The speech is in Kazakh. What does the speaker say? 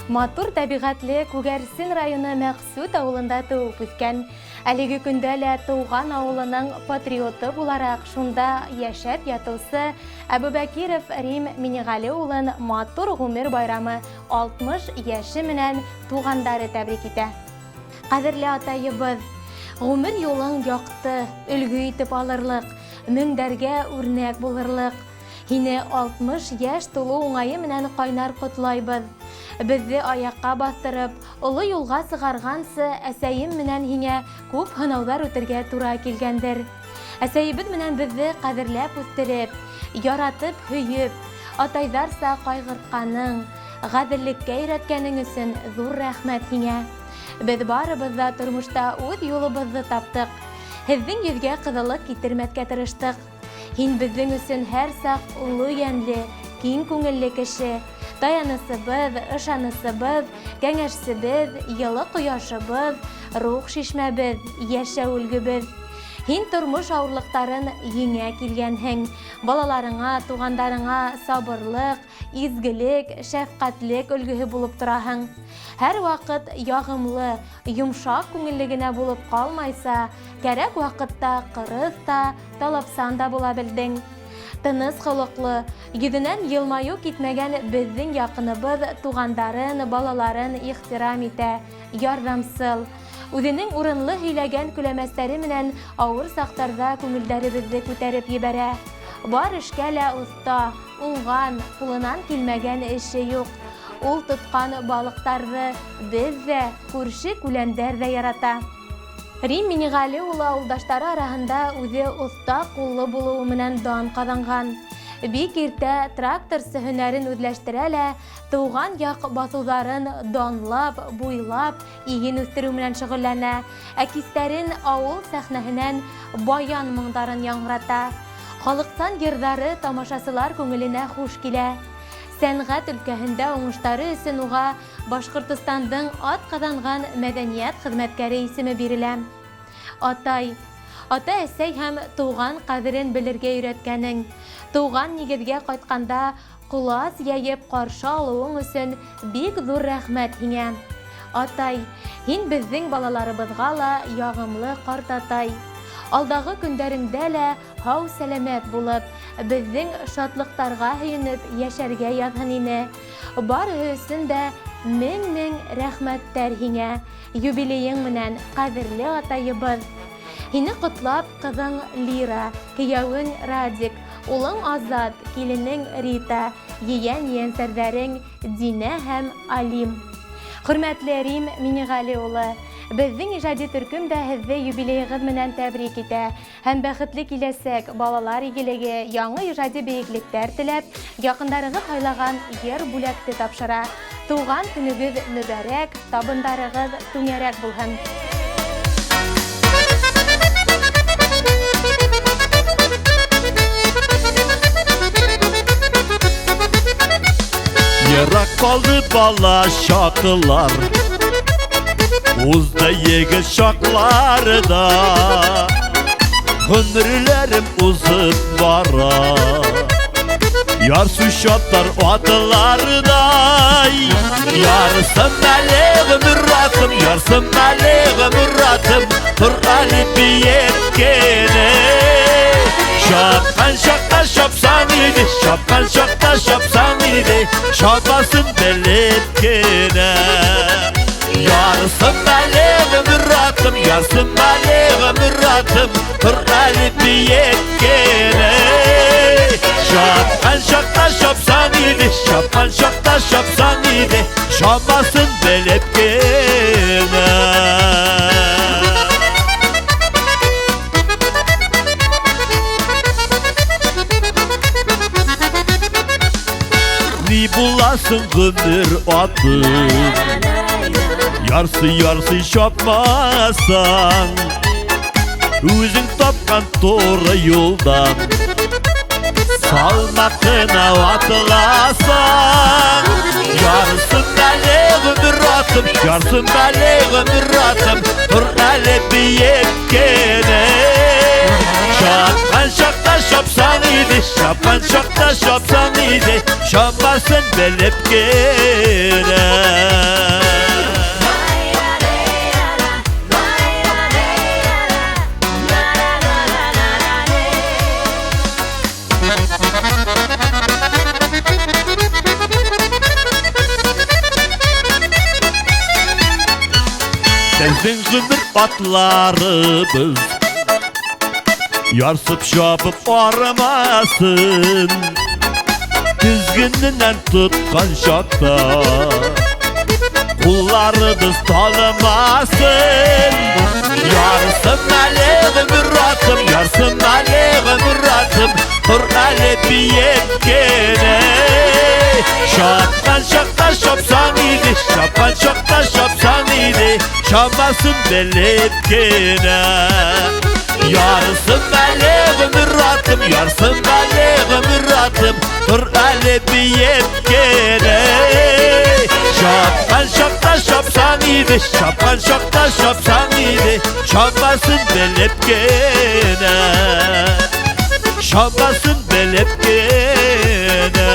Матур табигатлы Күгәрсен районы Мәксүт авылында туып үскән. Әлеге көндә лә туган авылының патриоты буларак шунда яшәп ятылсы Әбүбәкиров Рим Минигали улын матур гомер байрамы 60 яше менән тугандары тәбрик итә. Кадерле атайыбыз, гомер юлың якты, өлгү итеп алырлык, меңдәргә үрнәк булырлык. Һине 60 яшь тулу уңайы менән кайнар котлайбыз. Безне аякка бастырып, олы юлга сыгаргансы әсәем менән һиңә күп һынаулар үтәргә туры килгәндер. Әсәебез менән безне кадерләп үстереп, яратып һөеп, атайдарса кайгыртканың, гаделлеккә өйрәткәнең өчен зур рәхмәт һиңә. Без барыбыз да тормышта үз юлыбызны таптык. Һезнең йөзгә кызылык китермәскә тырыштык. Һин безнең өчен һәр сак улы янлы, киң күңелле кеше, таянысыбыз, ышанысыбыз, кәңәшсебез, йылы кояшыбыз, рух шишмәбез, яшә үлгебез. Һин тормыш авырлыктарын еңә килгәнһең, балаларыңа, тугандарыңа сабырлык, изгелек, шәфкатьлек өлгеһе булып тораһың. Һәр вакыт ягымлы, йомшак күңелле генә булып калмайса, кәрәк вакытта кырыс та, талапсан да була белдең. Тыныс холыклы, йөзенән йылмаю китмәгән безнең якыныбыз тугандарын, балаларын ихтирам итә, ярдәмсыл. Үзенең урынлы һөйләгән күләмәстәре менән авыр сактарда күңелдәребезне күтәреп ебәрә. Бар эшкә лә оста, уңган, кулынан килмәгән эше юк. Ул тоткан балыктарны без дә, күрше күләндәр дә ярата. Рим Минигали улы авылдаштары арасында үзе оста куллы булуы менән дан казанган. Бик иртә тракторсы һөнәрен үзләштерә лә, туган як басуларын данлап, буйлап, иген үстерү менән шөгыльләнә. Әкистәрен авыл сәхнәһенән баян моңдарын яңгырата. Халыктан йырдары тамашасылар күңеленә хуш килә. Сәнгать өлкәһендә уңыштары өчен уга Башкортостандың атказанган мәдәният хезмәткәре исеме бирелә. Атай, ата-әсәй һәм туган кадерен белергә өйрәткәнең, туган нигезгә кайтканда кулас яеп каршы алуың өчен бик зур рәхмәт һиңә. Атай, һин безнең балаларыбызга ла ягымлы карт атай. Алдагы көндәреңдә лә һау сәламәт булып, безнең шатлыктарга һөенеп яшәргә язган ине. Барысы өчен дә мең рәхмәттәр һиңә. Юбилеең менән кадерле атайыбыз. Һине котлап кызың Лира, кияүең Радик, улың Азат, киленең Рита, ейән-ейәнсәрҙәрең Динә һәм Алим. Хөрмәтле Рим Минигали улы, безнең иҗади төркем дә һеҙҙе юбилейығыҙ менән тәбрик итә һәм бәхетле киләсәк, балалар игелеге, яңы иҗади бейеклектәр теләп, якындарығыҙ һайлаган йыр бүләкте тапшыра. Туган көнөгөҙ мөбәрәк, табындарығыҙ түңәрәк булһын. Йыраҡ ҡалды бала шаҡылар, узды егет шаҡлары да, ғүмерләрем узып бара, ярсу шаттар атылардай. Ярсым әле ғүмер атым, ярсым әле ғүмер атым, тұр әлі биеткене. Шапқан шақта шапсаң иде, шапқан шақта шапсаң иде, шапасын белеткене. Ярсым әле ғүмер атым, ярсым әле ғүмер атым, тұр әлі биеткене. Шапқан шақта шапсаң иде, шапқан шақта шапсаң иде, шапасын белеткене. Ни буласың ғүмер атым, ярсы шапмасаң, өзің тапқан торы юлдан салмақына атыласың. Ярсым әле ғүмер атым, ярсым әле ғүмер атым, тұр әлі биеккене. Шапқан шақта şopsan idi, şapan şokta şopsan idi, şopmasın belip gene. Sensin kıdır atlarımız, yarsıp şapıp aramasın, düzgününden tutkan şapta kullarınız tanımasın. Yarsın aleyhim müratım, yarsın aleyhim müratım, hırrale biyet gene. Şapkan şapkan şopsan idi, şapkan şapkan şopsan idi, şamasın belip gene. Yarsın aleyhim müratım, yarsın aleyhim müratım, hırrale biyet gene. Şapkan şapkan şopsan idi, şapkan şapkan şopsan idi, şamasın belip gene. Şamasın belip gene.